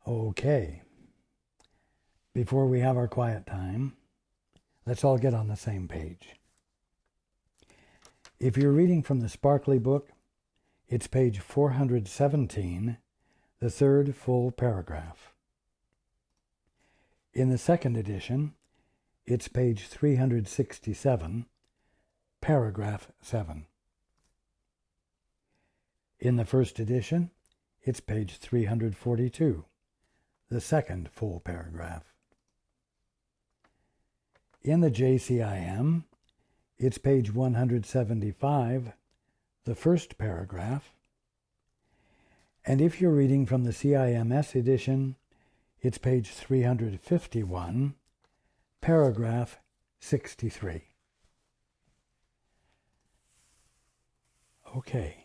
Okay, before we have our quiet time, let's all get on the same page. If you're reading from the Sparkly book, it's page 417, the third full paragraph. In the second edition, it's page 367, paragraph 7. In the first edition, it's page 342, the second full paragraph. In the JCIM, it's page 175, the first paragraph. And if you're reading from the CIMS edition, it's page 351, paragraph 63. Okay.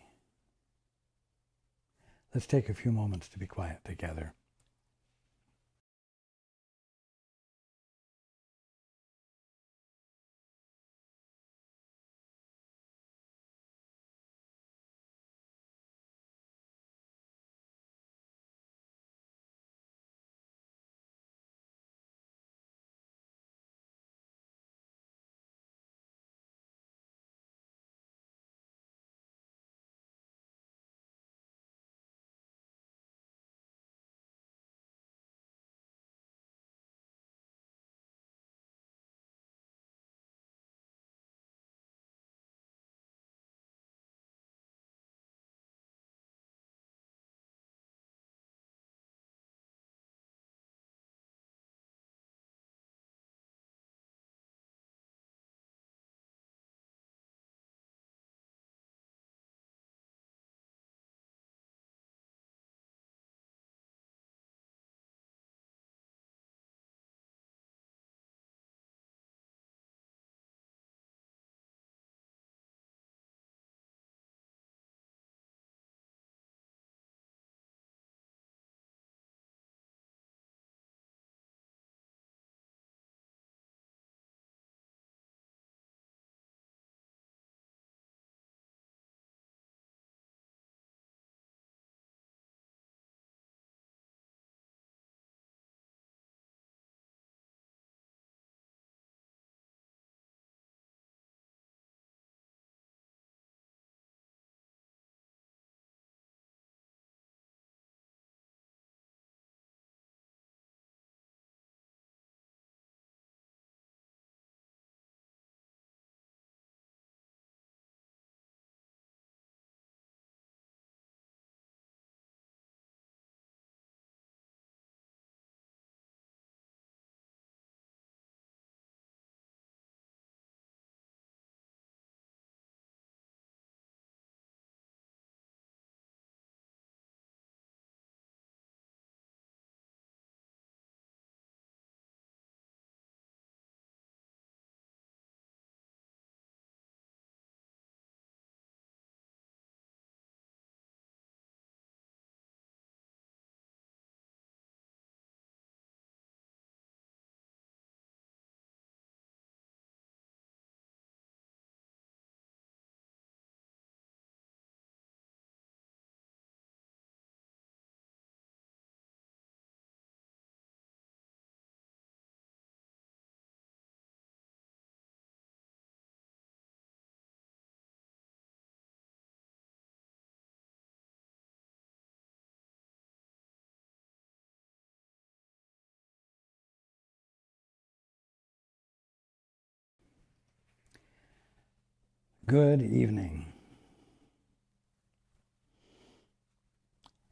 Let's take a few moments to be quiet together. Good evening,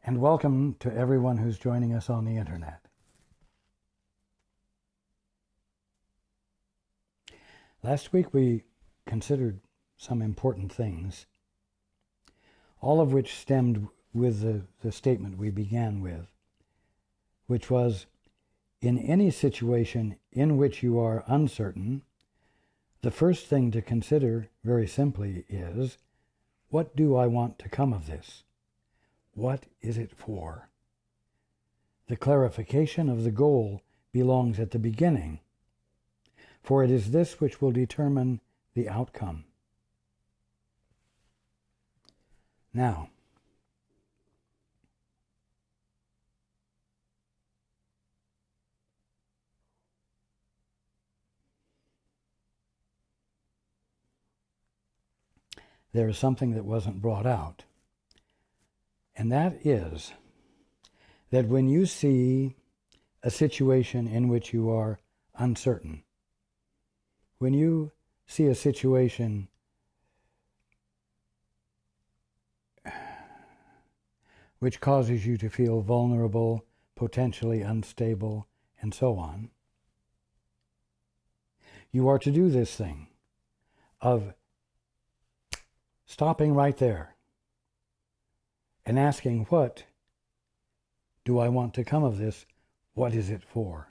and welcome to everyone who's joining us on the internet. Last week we considered some important things, all of which stemmed with the statement we began with, which was, in any situation in which you are uncertain, the first thing to consider, very simply, is, what do I want to come of this? What is it for? The clarification of the goal belongs at the beginning, for it is this which will determine the outcome. Now, there is something that wasn't brought out. And that is that when you see a situation in which you are uncertain, when you see a situation which causes you to feel vulnerable, potentially unstable, and so on, you are to do this thing of stopping right there and asking, what do I want to come of this? What is it for?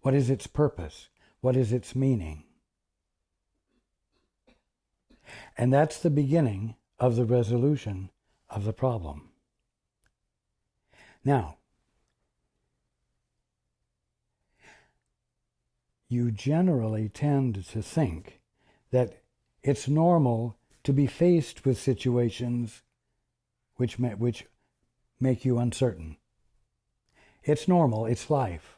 What is its purpose? What is its meaning? And that's the beginning of the resolution of the problem. Now, you generally tend to think that it's normal to be faced with situations which make you uncertain. It's normal, it's life.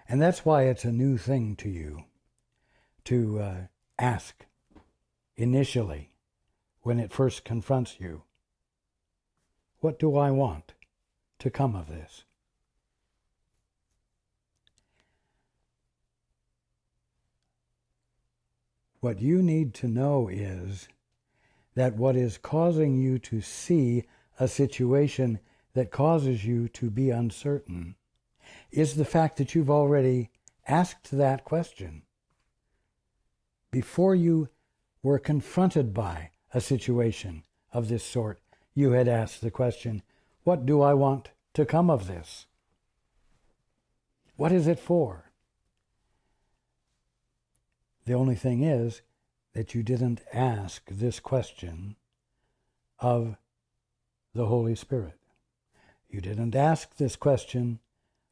And that's why it's a new thing to you to ask initially when it first confronts you, what do I want to come of this? What you need to know is that what is causing you to see a situation that causes you to be uncertain is the fact that you've already asked that question. Before you were confronted by a situation of this sort, you had asked the question, what do I want to come of this? What is it for? The only thing is that you didn't ask this question of the Holy Spirit. You didn't ask this question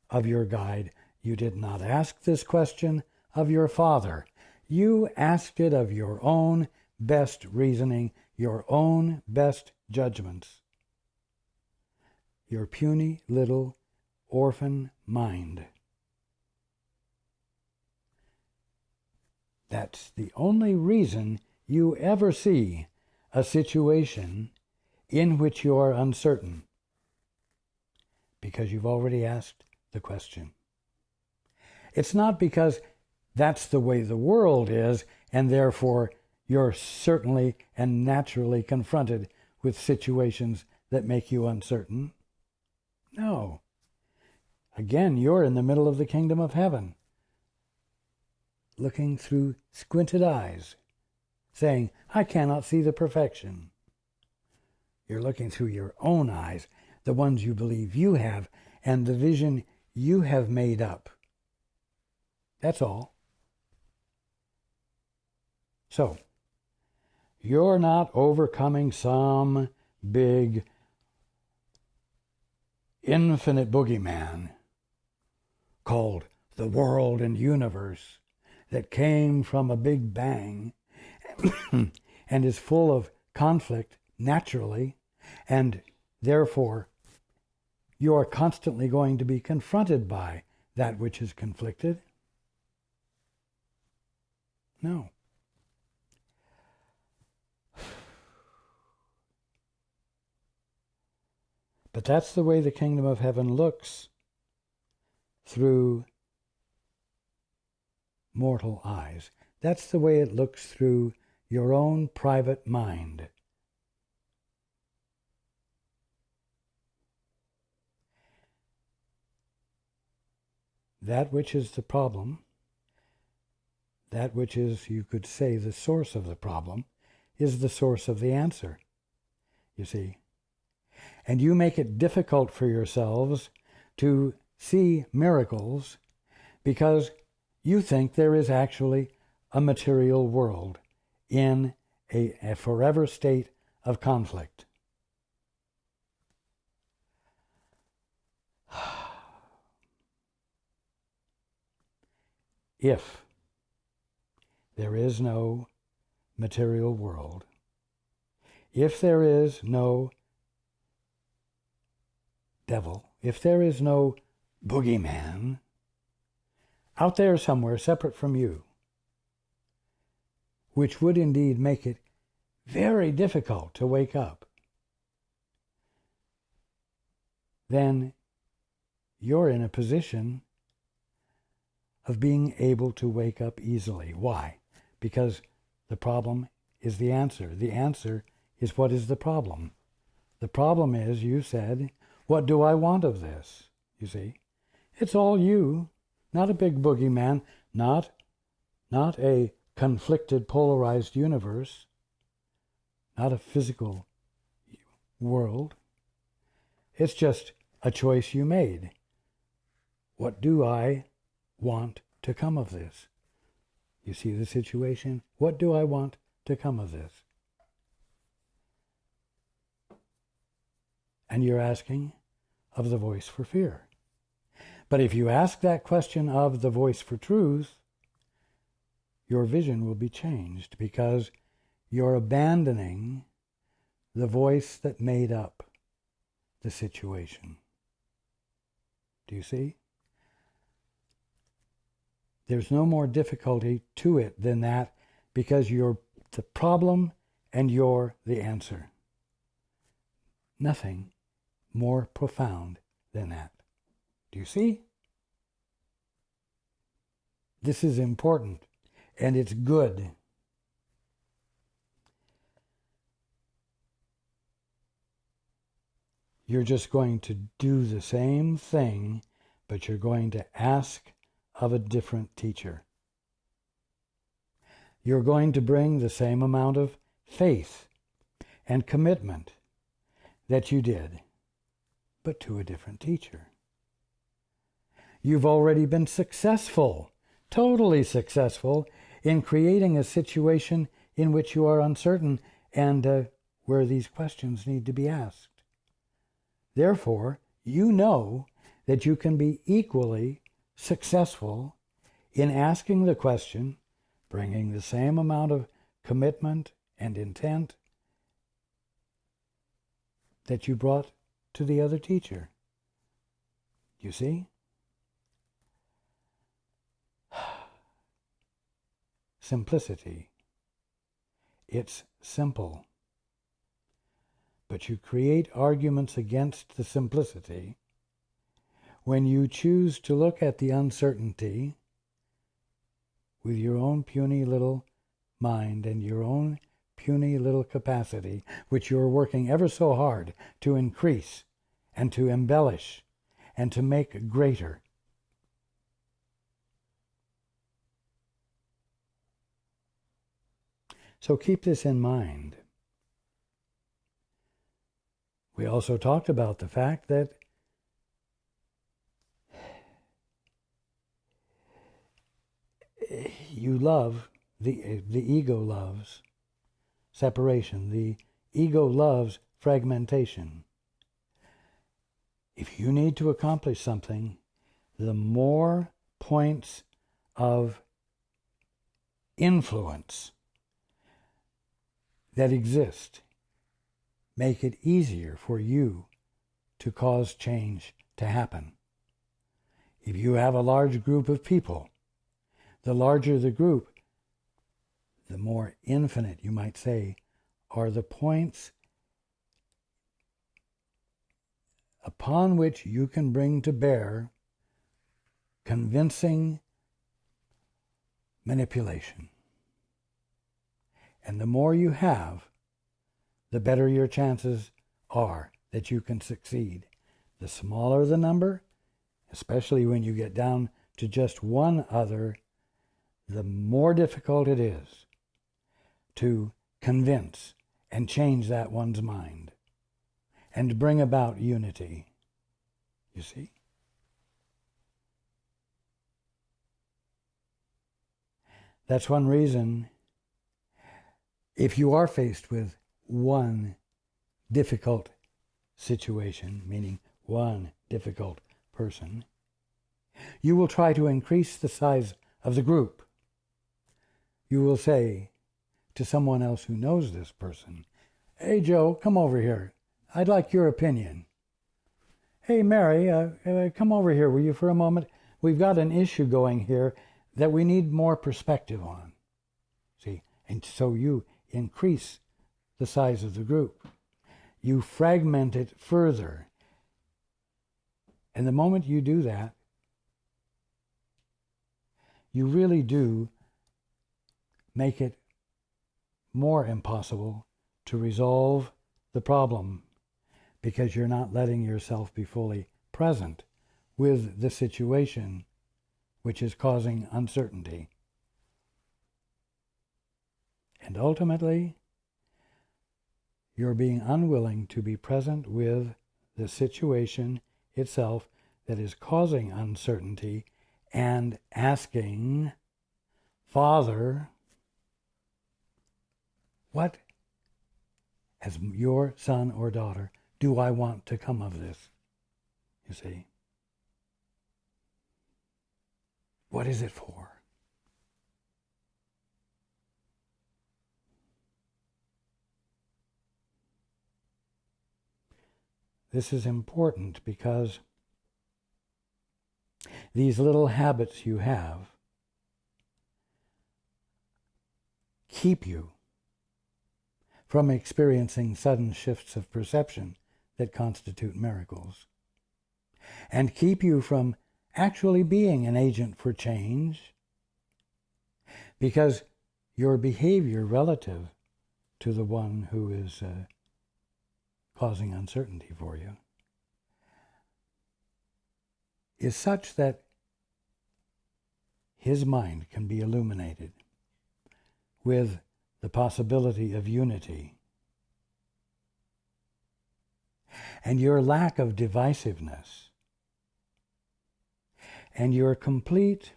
of your guide. You did not ask this question of your Father. You asked it of your own best reasoning, your own best judgments. Your puny little orphan mind. That's the only reason you ever see a situation in which you are uncertain, because you've already asked the question. It's not because that's the way the world is, and therefore you're certainly and naturally confronted with situations that make you uncertain. No. Again, you're in the middle of the kingdom of heaven, looking through squinted eyes, saying, I cannot see the perfection. You're looking through your own eyes, the ones you believe you have, and the vision you have made up. That's all. So, you're not overcoming some big, infinite boogeyman called the world and universe that came from a big bang and is full of conflict naturally, and therefore you are constantly going to be confronted by that which is conflicted. No. But that's the way the kingdom of heaven looks through mortal eyes. That's the way it looks through your own private mind. That which is the problem, that which is, you could say, the source of the problem, is the source of the answer, you see. And you make it difficult for yourselves to see miracles because you think there is actually a material world in a forever state of conflict. If there is no material world, if there is no devil, if there is no boogeyman out there somewhere separate from you, which would indeed make it very difficult to wake up, then you're in a position of being able to wake up easily. Why? Because the problem is the answer. The answer is what is the problem. The problem is, you said, what do I want of this? You see? It's all you, not a big boogeyman, not a conflicted, polarized universe, not a physical world. It's just a choice you made. What do I want to come of this? You see the situation? What do I want to come of this? And you're asking of the voice for fear. But if you ask that question of the voice for truth, your vision will be changed, because you're abandoning the voice that made up the situation. Do you see? There's no more difficulty to it than that, because you're the problem and you're the answer. Nothing more profound than that. Do you see? This is important, and it's good. You're just going to do the same thing, but you're going to ask of a different teacher. You're going to bring the same amount of faith and commitment that you did, but to a different teacher. You've already been successful, totally successful, in creating a situation in which you are uncertain and where these questions need to be asked. Therefore, you know that you can be equally successful in asking the question, bringing the same amount of commitment and intent that you brought to the other teacher. You see? Simplicity. It's simple. But you create arguments against the simplicity when you choose to look at the uncertainty with your own puny little mind and your own puny little capacity, which you're working ever so hard to increase and to embellish and to make greater. So keep this in mind. We also talked about the fact that you love, the ego loves separation. The ego loves fragmentation. If you need to accomplish something, the more points of influence that exist make it easier for you to cause change to happen. If you have a large group of people, the larger the group, the more infinite, you might say, are the points upon which you can bring to bear convincing manipulation. And the more you have, the better your chances are that you can succeed. The smaller the number, especially when you get down to just one other, the more difficult it is to convince and change that one's mind and bring about unity. You see? That's one reason, if you are faced with one difficult situation, meaning one difficult person, you will try to increase the size of the group. You will say to someone else who knows this person, "Hey, Joe, come over here. I'd like your opinion." Hey, Mary, come over here, will you, for a moment? We've got an issue going here that we need more perspective on. See, and so you increase the size of the group. You fragment it further. And the moment you do that, you really do make it more impossible to resolve the problem, because you're not letting yourself be fully present with the situation which is causing uncertainty. And ultimately, you're being unwilling to be present with the situation itself that is causing uncertainty and asking, Father, what, as your son or daughter, do I want to come of this? You see? What is it for? This is important because these little habits you have keep you from experiencing sudden shifts of perception that constitute miracles, and keep you from actually being an agent for change, because your behavior relative to the one who is causing uncertainty for you is such that his mind can be illuminated with the possibility of unity. And your lack of divisiveness and your complete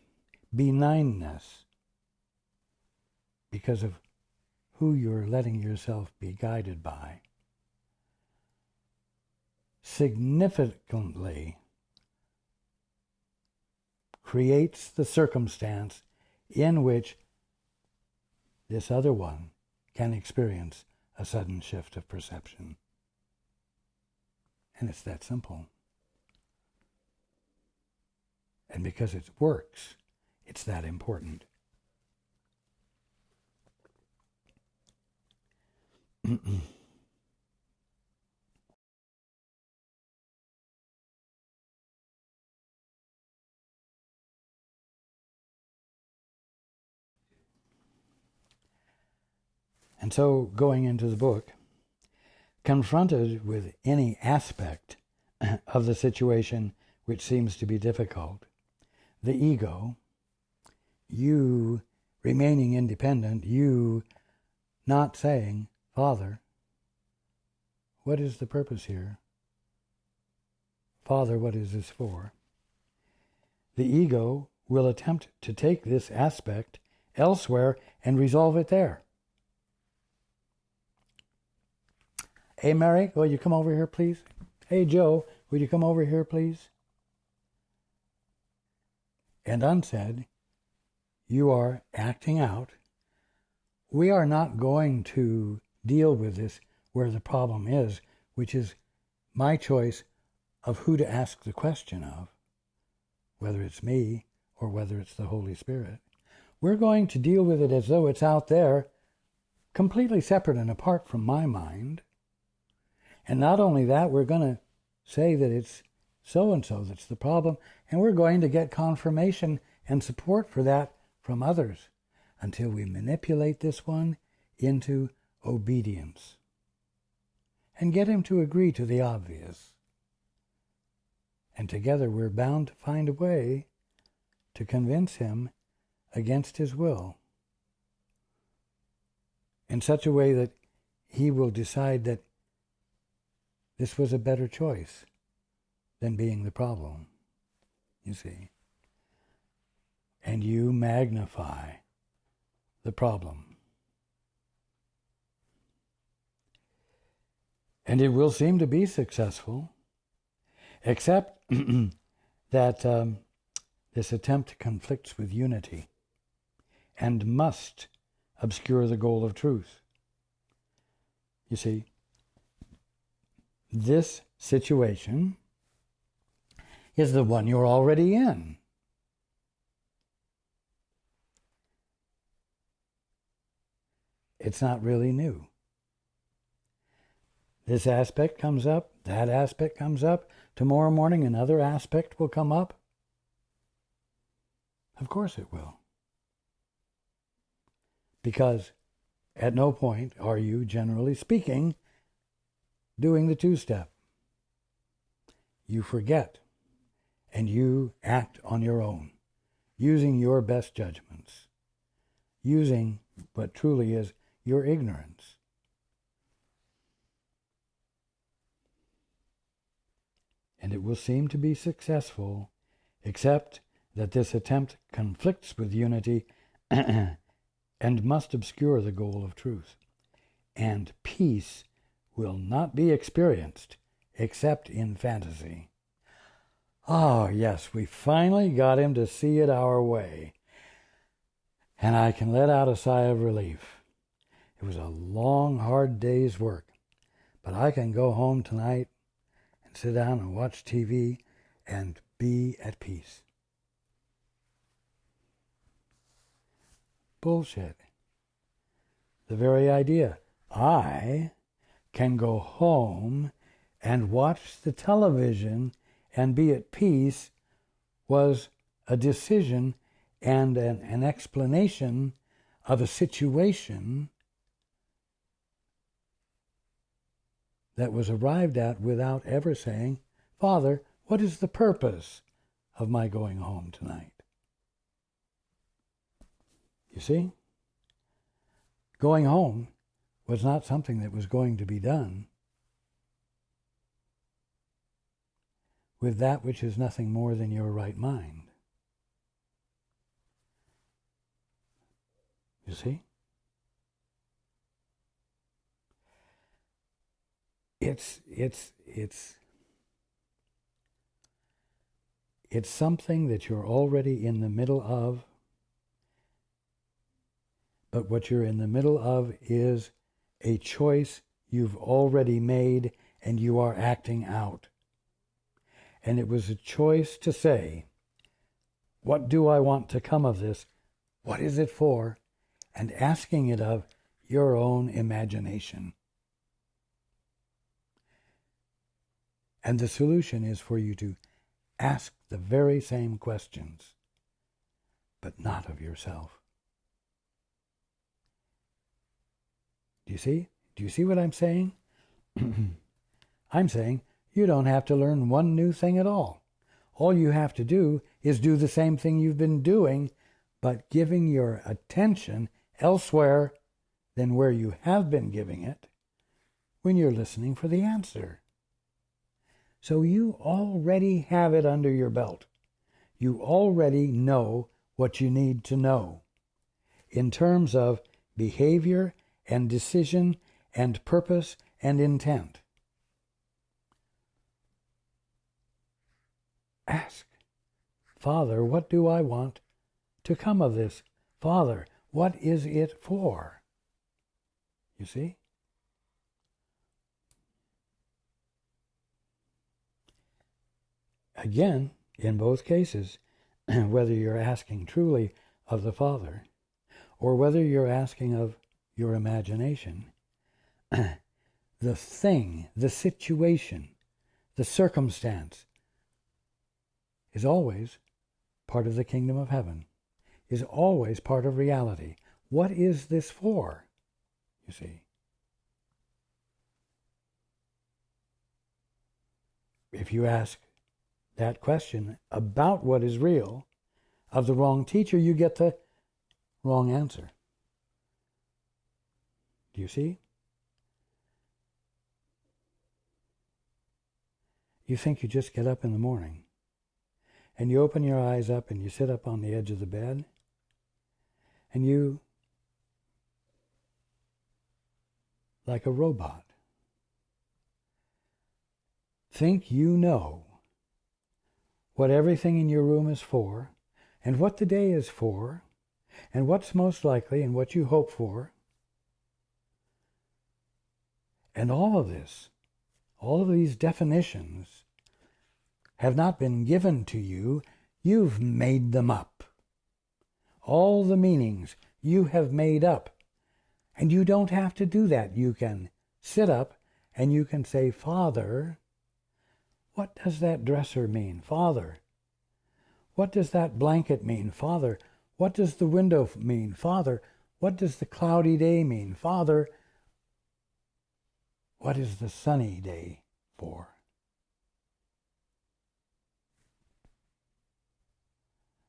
benignness, because of who you're letting yourself be guided by, significantly creates the circumstance in which this other one can experience a sudden shift of perception. And it's that simple. And because it works, it's that important. And so, going into the book, confronted with any aspect of the situation which seems to be difficult, the ego, you remaining independent, you not saying, Father, what is the purpose here? Father, what is this for? The ego will attempt to take this aspect elsewhere and resolve it there. Hey, Mary, will you come over here, please? Hey, Joe, will you come over here, please? And unsaid, you are acting out. We are not going to deal with this where the problem is, which is my choice of who to ask the question of, whether it's me or whether it's the Holy Spirit. We're going to deal with it as though it's out there, completely separate and apart from my mind. And not only that, we're going to say that it's so-and-so that's the problem, and we're going to get confirmation and support for that from others until we manipulate this one into obedience and get him to agree to the obvious. And together we're bound to find a way to convince him against his will in such a way that he will decide that this was a better choice than being the problem, you see. And you magnify the problem. And it will seem to be successful, except that this attempt conflicts with unity and must obscure the goal of truth. You see, this situation is the one you're already in. It's not really new. This aspect comes up, that aspect comes up. Tomorrow morning another aspect will come up. Of course it will. Because at no point are you, generally speaking, doing the two-step. You forget, and you act on your own, using your best judgments, using what truly is your ignorance. And it will seem to be successful, except that this attempt conflicts with unity and must obscure the goal of truth. And peace will not be experienced except in fantasy. Oh, yes, we finally got him to see it our way. And I can let out a sigh of relief. It was a long, hard day's work, but I can go home tonight and sit down and watch TV and be at peace. Bullshit. The very idea. I can go home and watch the television and be at peace was a decision and an explanation of a situation that was arrived at without ever saying, Father, what is the purpose of my going home tonight? You see? Going home was not something that was going to be done with that which is nothing more than your right mind. You see? It's something that you're already in the middle of, but what you're in the middle of is a choice you've already made and you are acting out. And it was a choice to say, what do I want to come of this? What is it for? And asking it of your own imagination. And the solution is for you to ask the very same questions, but not of yourself. Do you see? Do you see what I'm saying? I'm saying you don't have to learn one new thing at all. All you have to do is do the same thing you've been doing, but giving your attention elsewhere than where you have been giving it when you're listening for the answer. So you already have it under your belt. You already know what you need to know in terms of behavior and decision and purpose and intent. Ask, Father, what do I want to come of this? Father, what is it for? You see? Again, in both cases, whether you're asking truly of the Father or whether you're asking of your imagination, the thing, the situation, the circumstance is always part of the kingdom of heaven, is always part of reality. What is this for? You see. If you ask that question about what is real of the wrong teacher, you get the wrong answer. Do you see? You think you just get up in the morning and you open your eyes up and you sit up on the edge of the bed and you, like a robot, think you know what everything in your room is for and what the day is for and what's most likely and what you hope for. And all of this, all of these definitions have not been given to you. You've made them up. All the meanings you have made up. And you don't have to do that. You can sit up and you can say, Father, what does that dresser mean? Father, what does that blanket mean? Father, what does the window mean? Father, what does the cloudy day mean? Father, what is the sunny day for?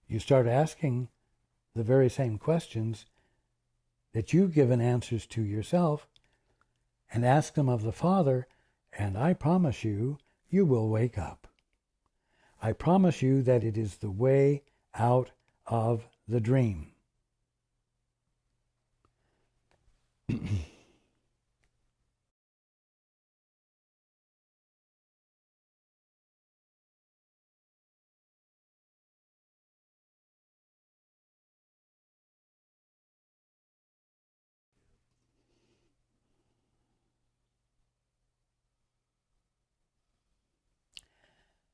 You start asking the very same questions that you've given answers to yourself, and ask them of the Father, and I promise you, you will wake up. I promise you that it is the way out of the dream.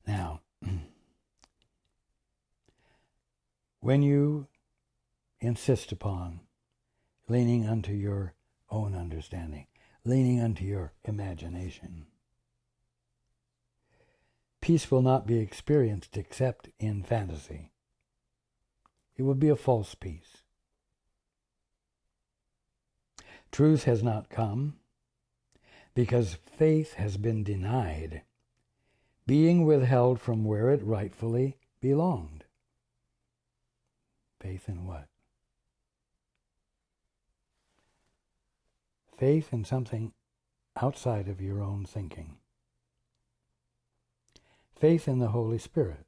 Now, when you insist upon leaning unto your own understanding, leaning unto your imagination, peace will not be experienced except in fantasy. It will be a false peace. Truth has not come because faith has been denied, being withheld from where it rightfully belonged. Faith in what? Faith in something outside of your own thinking. Faith in the Holy Spirit,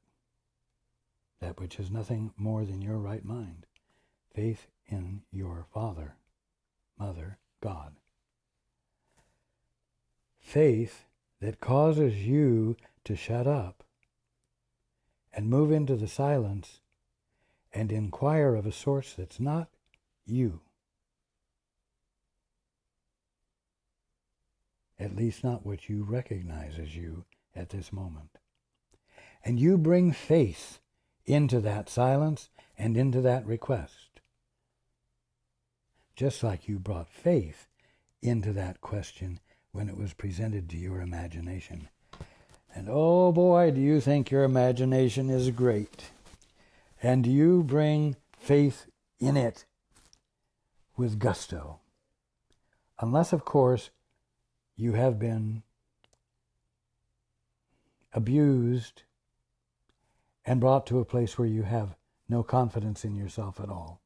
that which is nothing more than your right mind. Faith in your Father, Mother, God. Faith that causes you to shut up and move into the silence and inquire of a source that's not you. At least not what you recognize as you at this moment. And you bring faith into that silence and into that request. Just like you brought faith into that question when it was presented to your imagination. And oh boy, do you think your imagination is great. And you bring faith in it with gusto. Unless, of course, you have been abused and brought to a place where you have no confidence in yourself at all.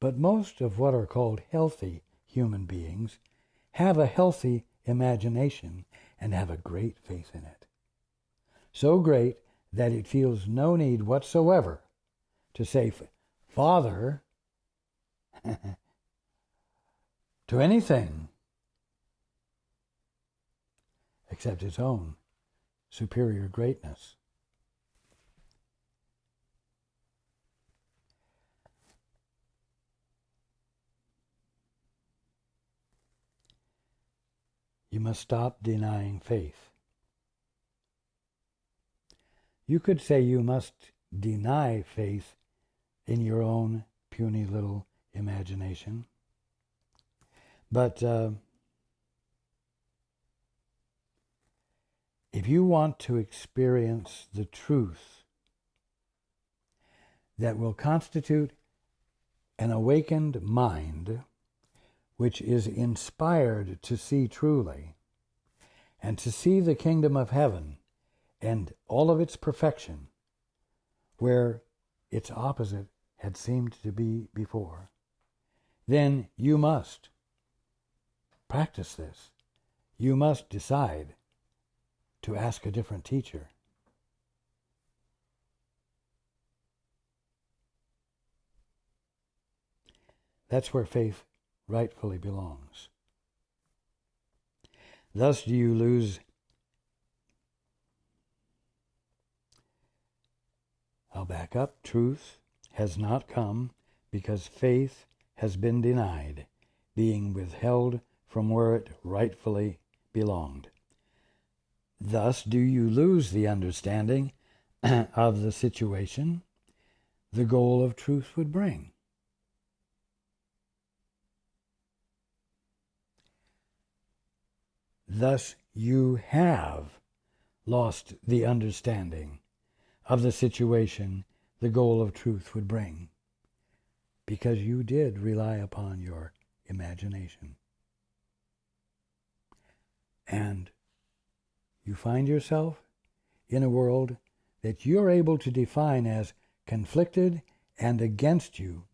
But most of what are called healthy human beings have a healthy imagination and have a great faith in it. So great that it feels no need whatsoever to say Father to anything except its own superior greatness. You must stop denying faith. You could say you must deny faith in your own puny little imagination. But if you want to experience the truth that will constitute an awakened mind, which is inspired to see truly, and to see the kingdom of heaven and all of its perfection, where its opposite had seemed to be before, then you must practice this. You must decide to ask a different teacher. That's where faith rightfully belongs. Thus do you lose, I'll back up, truth has not come because faith has been denied, being withheld from where it rightfully belonged. Thus do you lose the understanding of the situation the goal of truth would bring. Thus you have lost the understanding of the situation the goal of truth would bring, because you did rely upon your imagination. And you find yourself in a world that you're able to define as conflicted and against you,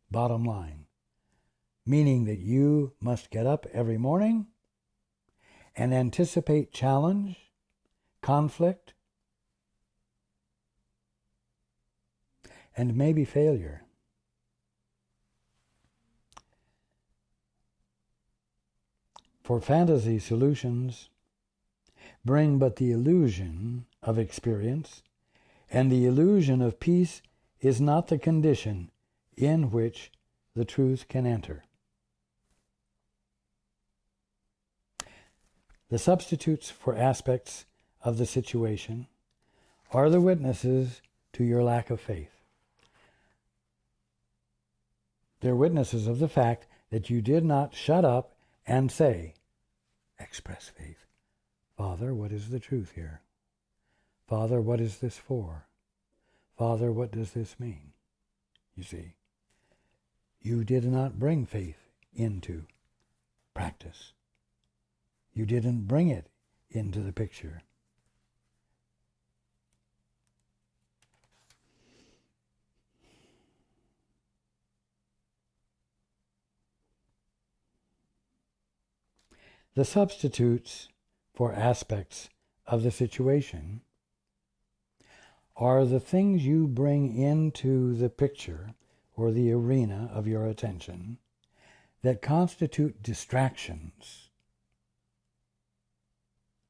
bottom line, meaning that you must get up every morning and anticipate challenge, conflict, and maybe failure. For fantasy solutions bring but the illusion of experience, and the illusion of peace is not the condition in which the truth can enter. The substitutes for aspects of the situation are the witnesses to your lack of faith. They're witnesses of the fact that you did not shut up and say, express faith. Father, what is the truth here? Father, what is this for? Father, what does this mean? You see, you did not bring faith into practice. You didn't bring it into the picture. The substitutes for aspects of the situation are the things you bring into the picture or the arena of your attention that constitute distractions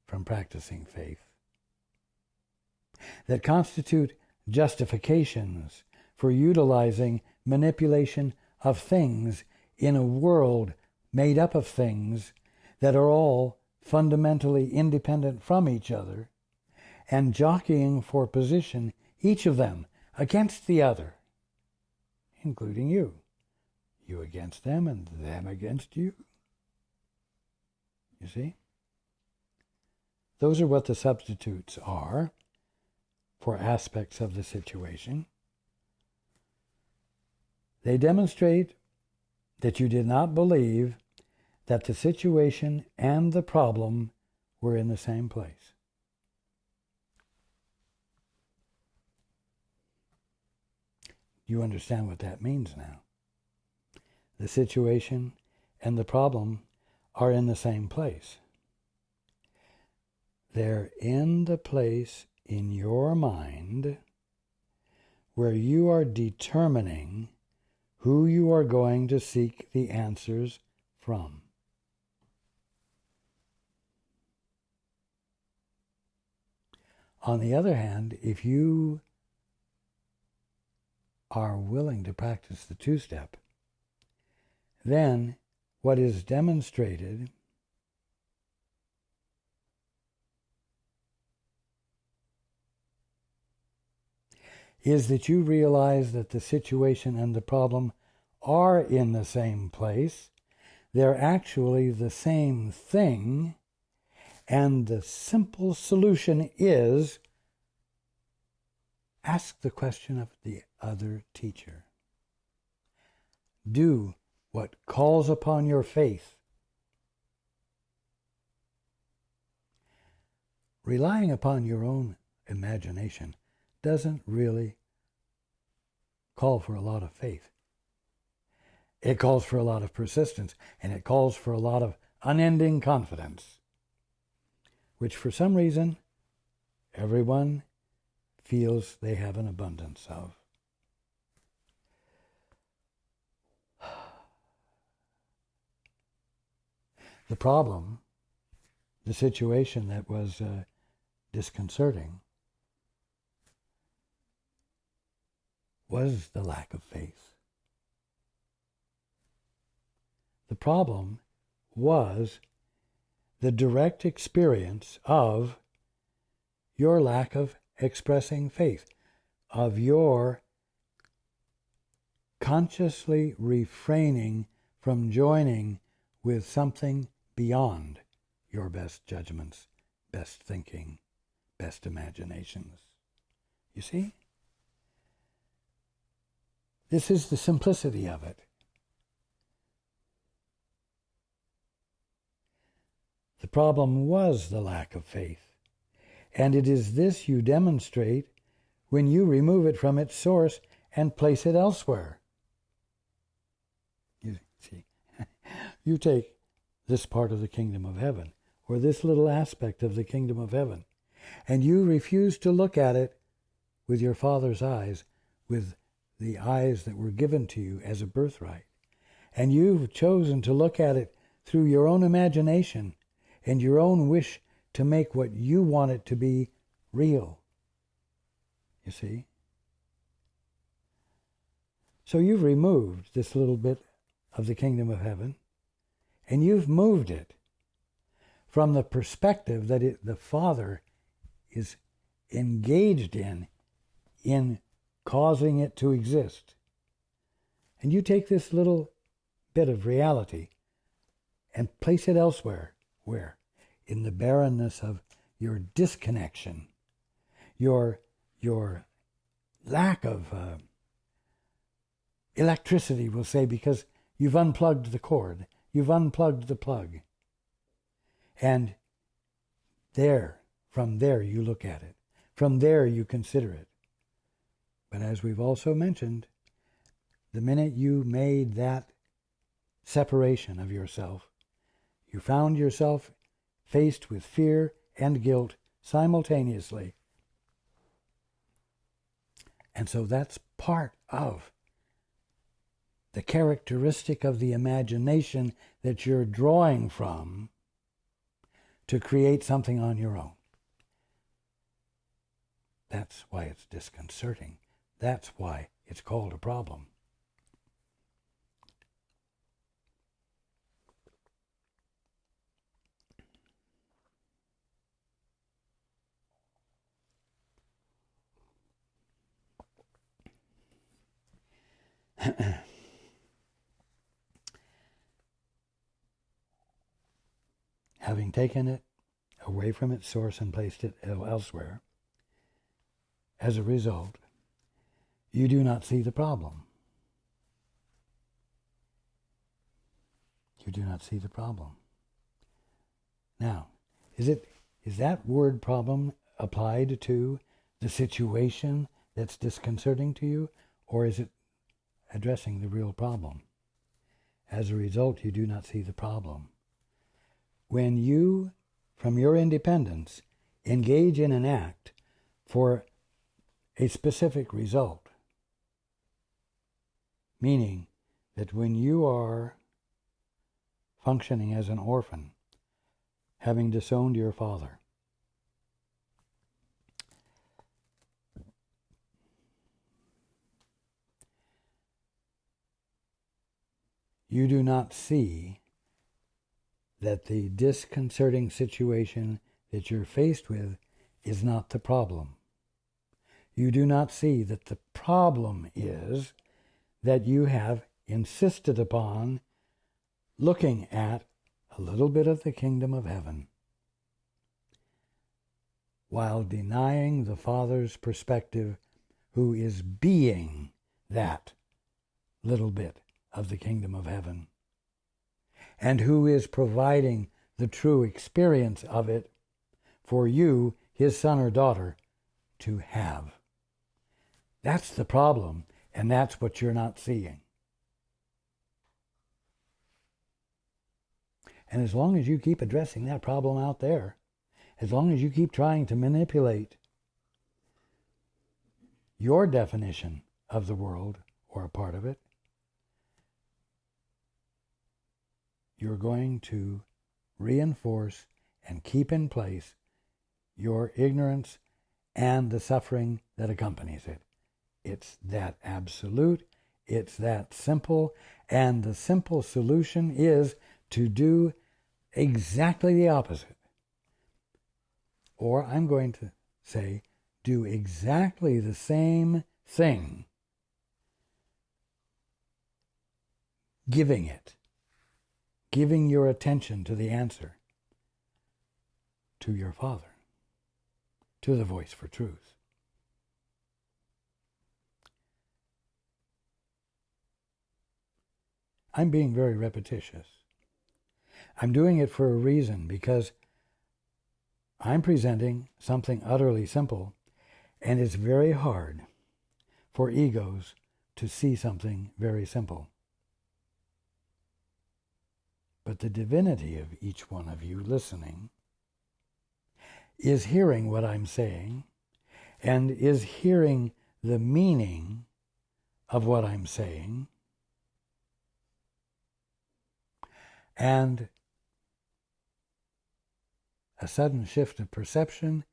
from practicing faith, that constitute justifications for utilizing manipulation of things in a world made up of things that are all fundamentally independent from each other, and jockeying for position, each of them against the other, including you. You against them and them against you. You see? Those are what the substitutes are for aspects of the situation. They demonstrate that you did not believe that the situation and the problem were in the same place. You understand what that means now. The situation and the problem are in the same place. They're in the place in your mind where you are determining who you are going to seek the answers from. On the other hand, if you are willing to practice the two-step, then what is demonstrated is that you realize that the situation and the problem are in the same place. They're actually the same thing. And the simple solution is ask the question of the other teacher. Do what calls upon your faith. Relying upon your own imagination doesn't really call for a lot of faith. It calls for a lot of persistence, and it calls for a lot of unending confidence, which for some reason everyone feels they have an abundance of. The problem, the situation that was disconcerting, was the lack of faith. The problem was the direct experience of your lack of expressing faith, of your consciously refraining from joining with something beyond your best judgments, best thinking, best imaginations. You see? This is the simplicity of it. The problem was the lack of faith, and it is this you demonstrate when you remove it from its source and place it elsewhere. You see, you take this part of the kingdom of heaven, or this little aspect of the kingdom of heaven, and you refuse to look at it with your Father's eyes, with the eyes that were given to you as a birthright. And you've chosen to look at it through your own imagination and your own wish to make what you want it to be real. You see? So you've removed this little bit of the kingdom of heaven, and you've moved it from the perspective that the Father is engaged in causing it to exist. And you take this little bit of reality and place it elsewhere. Where? In the barrenness of your disconnection, your lack of electricity, we'll say, because you've unplugged the cord, you've unplugged the plug. And from there you look at it. From there you consider it. But as we've also mentioned, the minute you made that separation of yourself, you found yourself faced with fear and guilt simultaneously. And so that's part of the characteristic of the imagination that you're drawing from to create something on your own. That's why it's disconcerting. That's why it's called a problem. Having taken it away from its source and placed it elsewhere, as a result, you do not see the problem. You do not see the problem. Now, is that word problem applied to the situation that's disconcerting to you, or is it addressing the real problem? As a result, you do not see the problem. When you, from your independence, engage in an act for a specific result, meaning that when you are functioning as an orphan, having disowned your father, you do not see that the disconcerting situation that you're faced with is not the problem. You do not see that the problem is that you have insisted upon looking at a little bit of the kingdom of heaven while denying the Father's perspective, who is being that little bit of the kingdom of heaven, and who is providing the true experience of it for you, his son or daughter, to have. That's the problem, and that's what you're not seeing. And as long as you keep addressing that problem out there, as long as you keep trying to manipulate your definition of the world, or a part of it, you're going to reinforce and keep in place your ignorance and the suffering that accompanies it. It's that absolute, it's that simple, and the simple solution is to do exactly the opposite. Or I'm going to say, do exactly the same thing, giving your attention to the answer, to your Father, to the voice for truth. I'm being very repetitious. I'm doing it for a reason, because I'm presenting something utterly simple, and it's very hard for egos to see something very simple. But the divinity of each one of you listening is hearing what I'm saying, and is hearing the meaning of what I'm saying, and a sudden shift of perception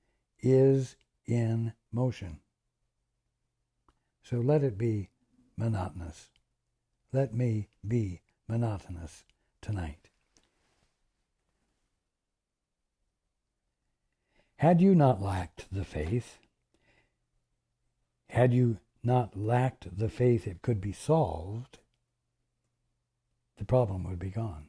is in motion. So let it be monotonous. Let me be monotonous tonight. Had you not lacked the faith, it could be solved, the problem would be gone.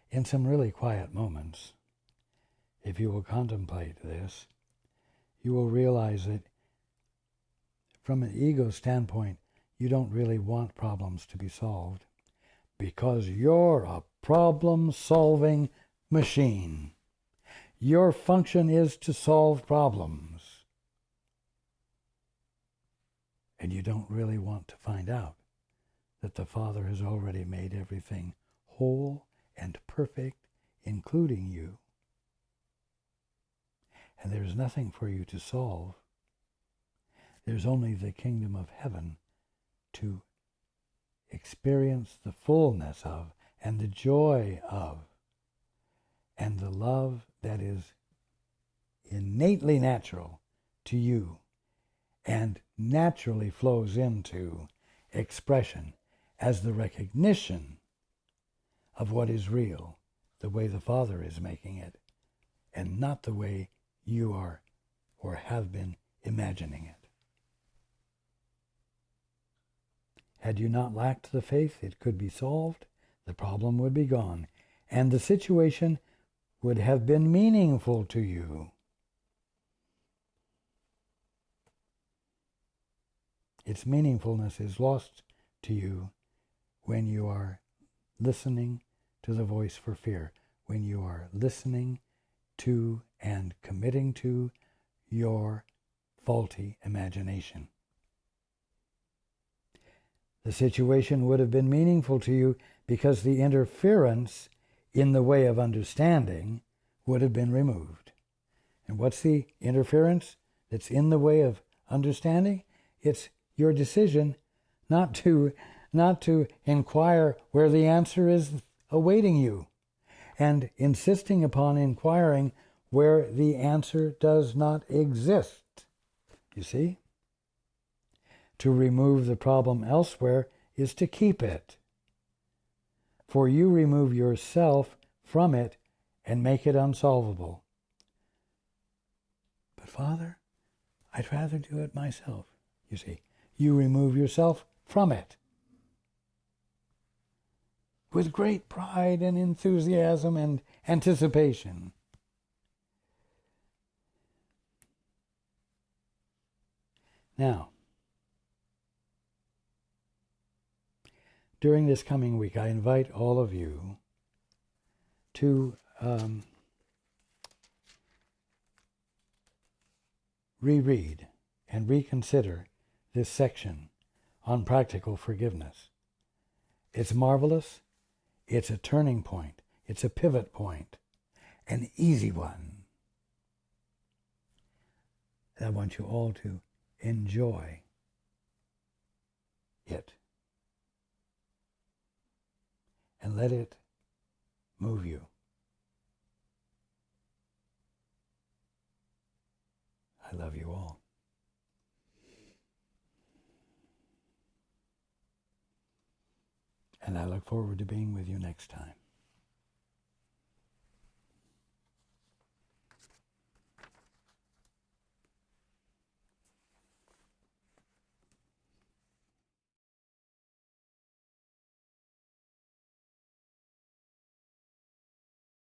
In some really quiet moments, if you will contemplate this, you will realize that from an ego standpoint, you don't really want problems to be solved, because you're a problem-solving machine. Your function is to solve problems. And you don't really want to find out that the Father has already made everything whole and perfect, including you. And there's nothing for you to solve. There's only the kingdom of heaven to experience the fullness of, and the joy of, and the love that is innately natural to you and naturally flows into expression as the recognition of what is real, the way the Father is making it, and not the way you are or have been imagining it. Had you not lacked the faith, it could be solved, the problem would be gone, and the situation would have been meaningful to you. Its meaningfulness is lost to you when you are listening to the voice for fear, when you are listening to and committing to your faulty imagination. The situation would have been meaningful to you because the interference in the way of understanding would have been removed. And what's the interference that's in the way of understanding? It's your decision not to inquire where the answer is awaiting you, and insisting upon inquiring where the answer does not exist. You see? To remove the problem elsewhere is to keep it. For you remove yourself from it and make it unsolvable. But Father, I'd rather do it myself. You see, you remove yourself from it with great pride and enthusiasm and anticipation. Now, during this coming week, I invite all of you to reread and reconsider this section on practical forgiveness. It's marvelous. It's a turning point. It's a pivot point. An easy one. And I want you all to enjoy it. And let it move you. I love you all. And I look forward to being with you next time.